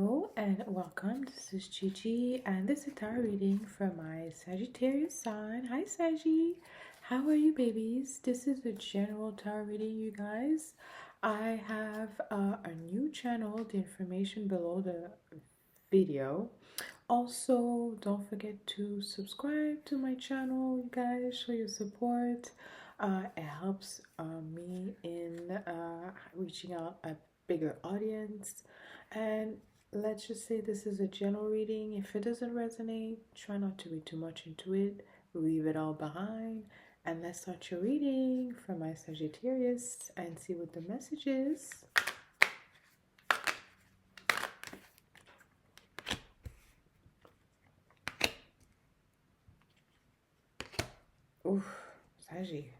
Hello and welcome. This is Gigi, and this is tarot reading for my Sagittarius sign. Hi, Saggy. How are you, babies? This is a general tarot reading, you guys. I have a new channel, the information below the video. Also, don't forget to subscribe to my channel, you guys. Show your support. It helps me in reaching out a bigger audience. And let's just say this is a general reading. If it doesn't resonate, try not to read too much into it. Leave it all behind. And let's start your reading for my Sagittarius and see what the message is. Oof, Saggy.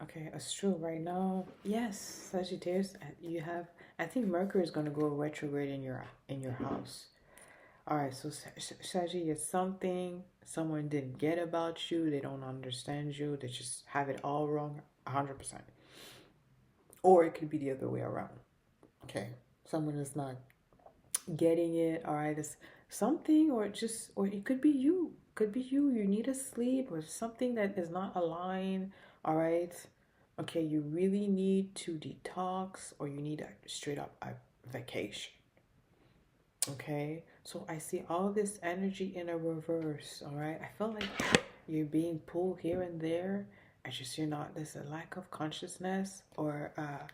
Okay, ASTRO right now. Yes, Sagittarius, you have. I think Mercury is going to go retrograde in your house. All right, so Sagittarius, something someone didn't get about you. They don't understand you. They just have it all wrong, 100%. Or it could be the other way around. Okay, someone is not getting it. All right, it's something, or it could be you. Could be you. You need to sleep, or something that is not aligned. All right. Okay, you really need to detox, or you need a straight up a vacation. Okay, so I see all this energy in a reverse. All right, I feel like you're being pulled here and there. You're not. There's a lack of consciousness, or how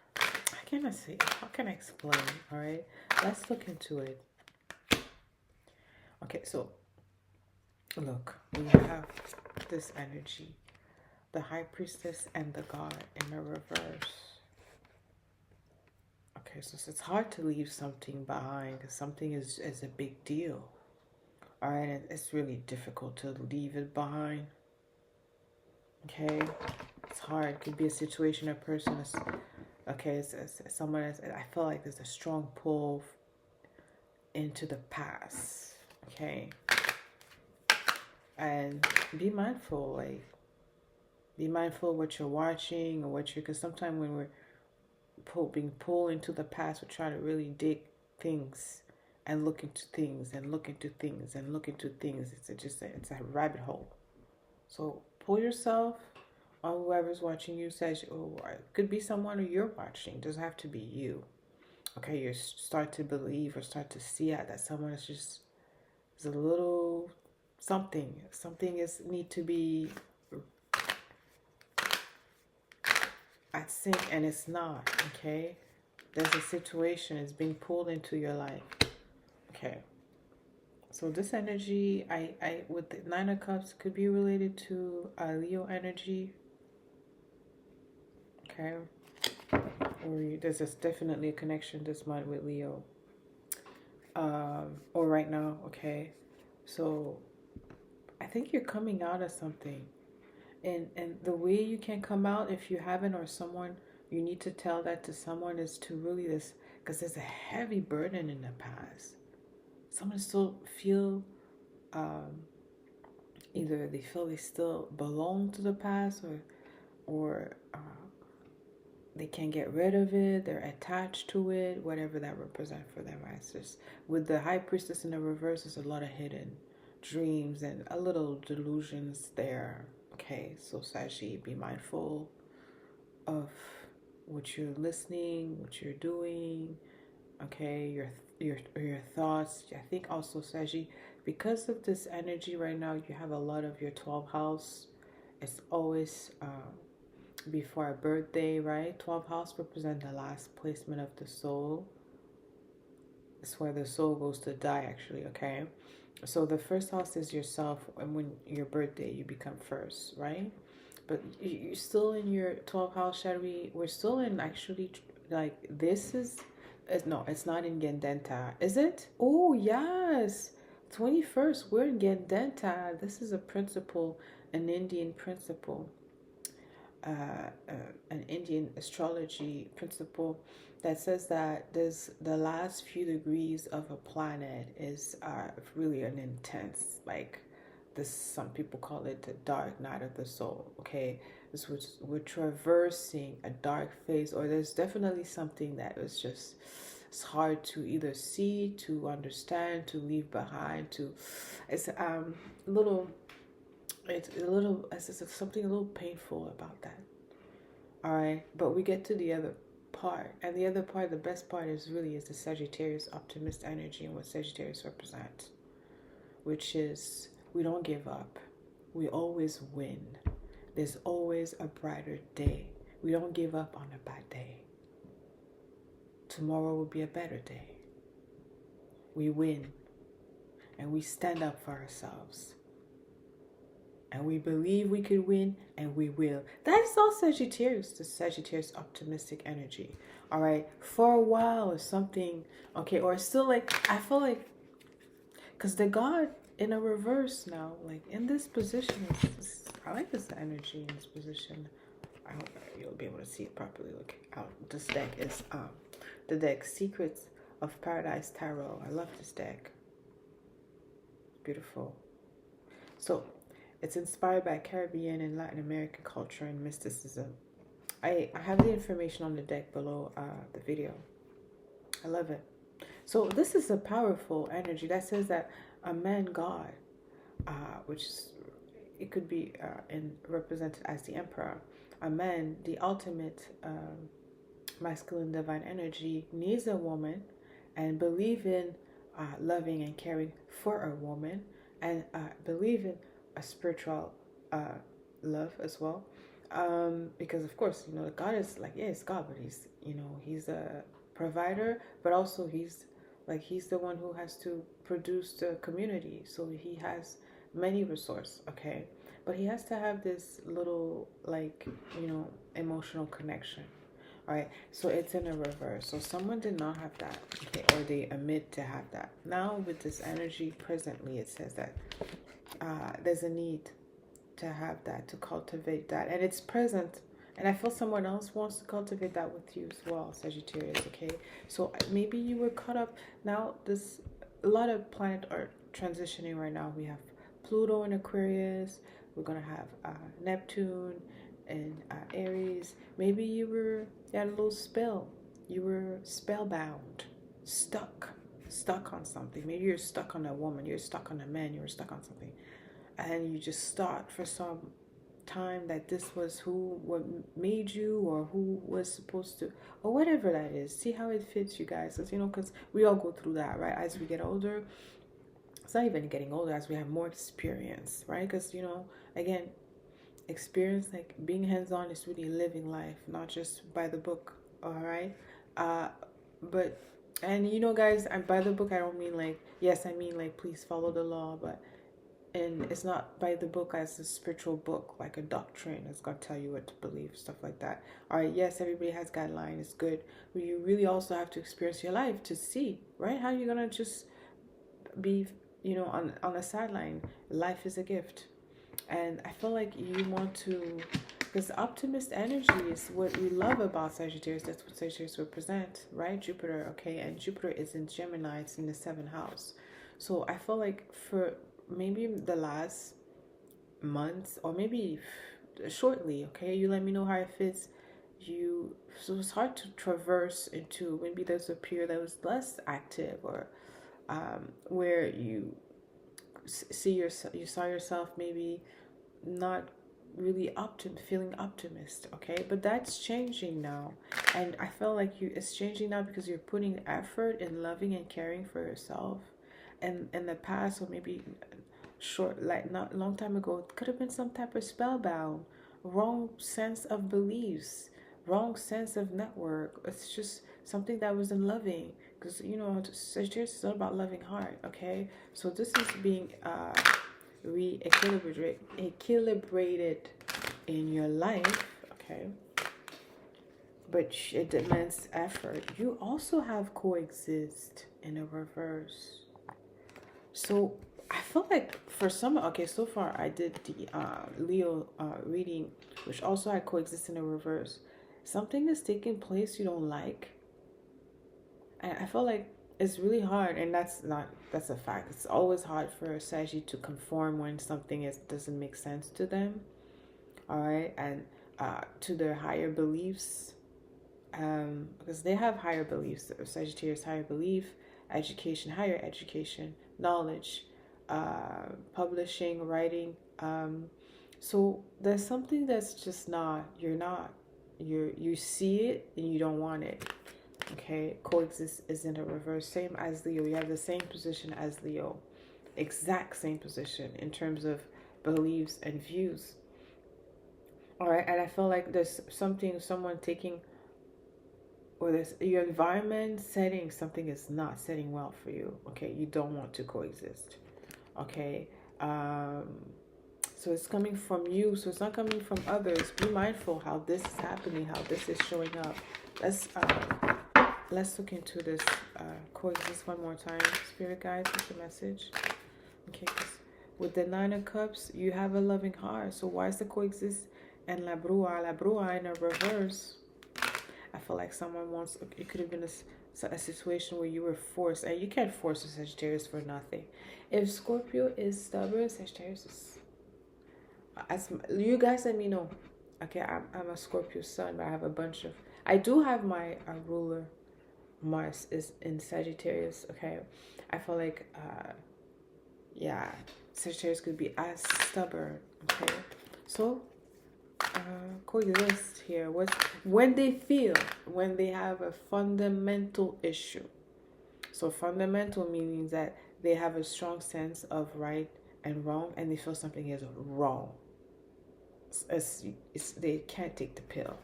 can I say? How can I explain? All right, let's look into it. Okay, so look, we have this energy, the High Priestess and the God in a reverse. Okay, so it's hard to leave something behind because something is a big deal. All right, and it's really difficult to leave it behind. Okay, it's hard. It could be a situation, a person is, okay, it's someone is, I feel like there's a strong pull into the past. Okay, and be mindful, like, be mindful what you're watching or what you're, because sometimes when we're being pulled into the past, we try to really dig things and look into things and look into things and look into things. It's a rabbit hole. So pull yourself, or whoever's watching you says, oh, it could be someone who you're watching. It doesn't have to be you. Okay, you start to believe or start to see that someone is a little something. Something is need to be at sync, and it's not. Okay, there's a situation, it's being pulled into your life. Okay, so this energy, I with the Nine of Cups, could be related to Leo energy. Okay, or there's definitely a connection this month with Leo, or right now. Okay, so I think you're coming out of something. And the way you can come out, if you haven't, or someone, you need to tell that to someone, is to really this, because there's a heavy burden in the past. Someone still feel, either they feel they still belong to the past, or they can't get rid of it, they're attached to it, whatever that represents for them. Right? It's just, with the High Priestess in the reverse, there's a lot of hidden dreams and a little delusions there. Okay, so Sashi, be mindful of what you're listening, what you're doing. Okay, your thoughts. I think also, Sashi, because of this energy right now, you have a lot of your 12th house. It's always before a birthday, right? 12th house represents the last placement of the soul. It's where the soul goes to die, actually. Okay. So the first house is yourself, and when your birthday, you become first, right? But you're still in your 12th house, we're still in, actually, like, this is, no, it's not in Gendenta, is it? Oh, yes, 21st, we're in Gendenta. This is a principle, an Indian principle, an Indian astrology principle that says that there's the last few degrees of a planet is really an intense, like, this, some people call it the dark night of the soul. Okay, this we're traversing a dark phase, or there's definitely something that was just it's hard to either see, to understand, to leave behind, to, it's little, it's a little, it's something a little painful about that. All right, but we get to the other part, and the other part, the best part is the Sagittarius optimist energy and what Sagittarius represents, which is we don't give up. We always win. There's always a brighter day. We don't give up on a bad day. Tomorrow will be a better day. We win. And we stand up for ourselves. And we believe we could win, and we will. That is all Sagittarius, the Sagittarius optimistic energy. All right. For a while or something, okay, or still like, I feel like, because the God in a reverse now, like in this position, I like this energy in this position. I hope you'll be able to see it properly. Look out. This deck is the deck Secrets of Paradise Tarot. I love this deck. Beautiful. So it's inspired by Caribbean and Latin American culture and mysticism. I have the information on the deck below the video. I love it. So this is a powerful energy that says that a man god, which is, it could be represented as the emperor, a man, the ultimate masculine divine energy, needs a woman and believe in loving and caring for a woman, and believe in a spiritual love as well, because of course, you know, God is like, yeah, it's God, but he's, you know, he's a provider, but also he's the one who has to produce the community, so he has many resources, okay, but he has to have this little, like, you know, emotional connection. All right, so it's in a reverse. So someone did not have that, okay, or they admit to have that. Now with this energy presently, it says that there's a need to have that, to cultivate that, and it's present. And I feel someone else wants to cultivate that with you as well, Sagittarius, okay? So maybe you were caught up. Now, a lot of planets are transitioning right now. We have Pluto in Aquarius. We're going to have Neptune and Aries. Maybe you had a little spell. You were spellbound, stuck on something. Maybe you're stuck on a woman. You're stuck on a man. You were stuck on something. And you just thought for some time that this was what made you, or who was supposed to, or whatever that is. See how it fits you guys, because, you know, because we all go through that, right? As we get older, it's not even getting older, as we have more experience, right? Because, you know, again, experience, like being hands-on, is really living life, not just by the book. All right, but, and you know, guys, by the book I don't mean like, yes, I mean like please follow the law, but, and it's not by the book as a spiritual book, like a doctrine that's going to tell you what to believe, stuff like that. All right, yes, everybody has guidelines, it's good, but you really also have to experience your life to see, right, how you're going to just be, you know, on the sideline. Life is a gift. And I feel like you want to, because optimist energy is what we love about Sagittarius. That's what Sagittarius represent, right? Jupiter, okay, and Jupiter is in Gemini, it's in the 7th house. So I feel like for maybe the last months, or maybe shortly, okay, you let me know how it fits you. So it's hard to traverse into, maybe there's a period that was less active, or where you saw yourself maybe not really feeling optimist, okay, but that's changing now. And I feel like it's changing now because you're putting effort in loving and caring for yourself. And in the past, or maybe not long time ago, it could have been some type of spellbound, wrong sense of beliefs, wrong sense of network. It's just something that wasn't loving, because, you know, Sagittarius is all about loving heart, okay? So this is being equilibrated in your life, okay? But it demands effort. You also have coexist in a reverse. So I feel like for some, okay, so far I did the Leo reading, which also had coexist in a reverse. Something is taking place you don't like. And I feel like it's really hard, and that's a fact. It's always hard for a Saggy to conform when something doesn't make sense to them, all right, and to their higher beliefs, because they have higher beliefs. Sagittarius, higher belief, education, higher education, knowledge, publishing, writing. So there's something that's just not, you see it and you don't want it. Okay, coexist is in a reverse, same as Leo. You have the same position as Leo, exact same position in terms of beliefs and views. All right, and I feel like there's someone taking, or there's your environment setting, something is not setting well for you. Okay, you don't want to coexist. Okay, so it's coming from you, so it's not coming from others. Be mindful how this is happening, how this is showing up. Let's look into this coexist one more time. Spirit guides, what's the message? Okay, because with the Nine of Cups, you have a loving heart. So why is the coexist and La Brua in a reverse? I feel like someone wants, it could have been a situation where you were forced, and you can't force a Sagittarius for nothing. If Scorpio is stubborn, Sagittarius is, as you guys let me know. Okay, I'm a Scorpio sun, but I have a bunch of, I do have my ruler, Mars is in Sagittarius. Okay, I feel like, yeah, Sagittarius could be as stubborn. Okay, so coexist here. When they have a fundamental issue. So fundamental meaning that they have a strong sense of right and wrong, and they feel something is wrong. They can't take the pill.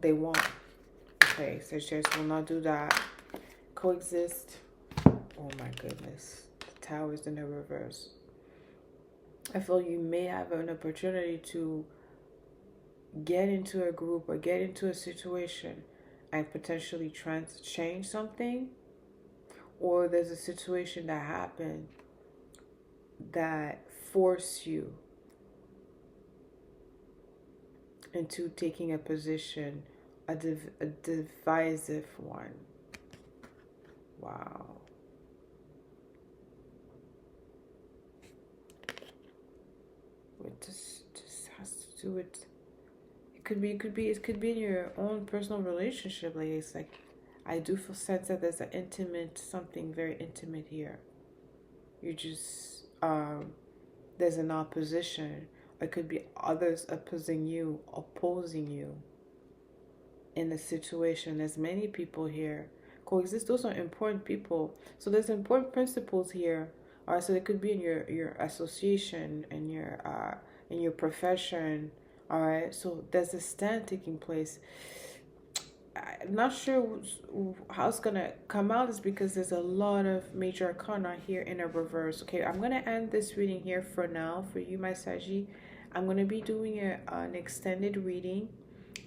They won't. Okay, Sagittarius will not do that. Coexist. Oh my goodness. The Tower is in the reverse. I feel you may have an opportunity to get into a group or get into a situation and potentially change something, or there's a situation that happened that force you into taking a position, a divisive one. Wow. It just has to do with, it could be in your own personal relationship. Like, it's like, I do feel sense that there's an intimate, something very intimate here. You just, there's an opposition. It could be others opposing you in the situation. There's many people here. Coexist, those are important people. So there's important principles here. All right, so it could be in your association and in your profession. All right, so there's a stand taking place. I'm not sure how it's gonna come out, is because there's a lot of major arcana here in a reverse. Okay, I'm gonna end this reading here for now for you, my Saggy. I'm gonna be doing an extended reading.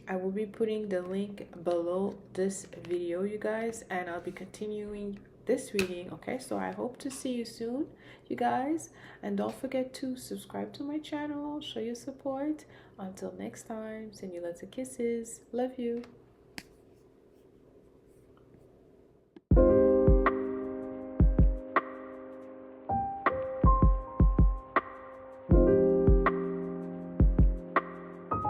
I will be putting the link below this video, you guys, and I'll be continuing this reading. Okay, so I hope to see you soon, you guys, and don't forget to subscribe to my channel, show your support. Until next time, send you lots of kisses. Love you.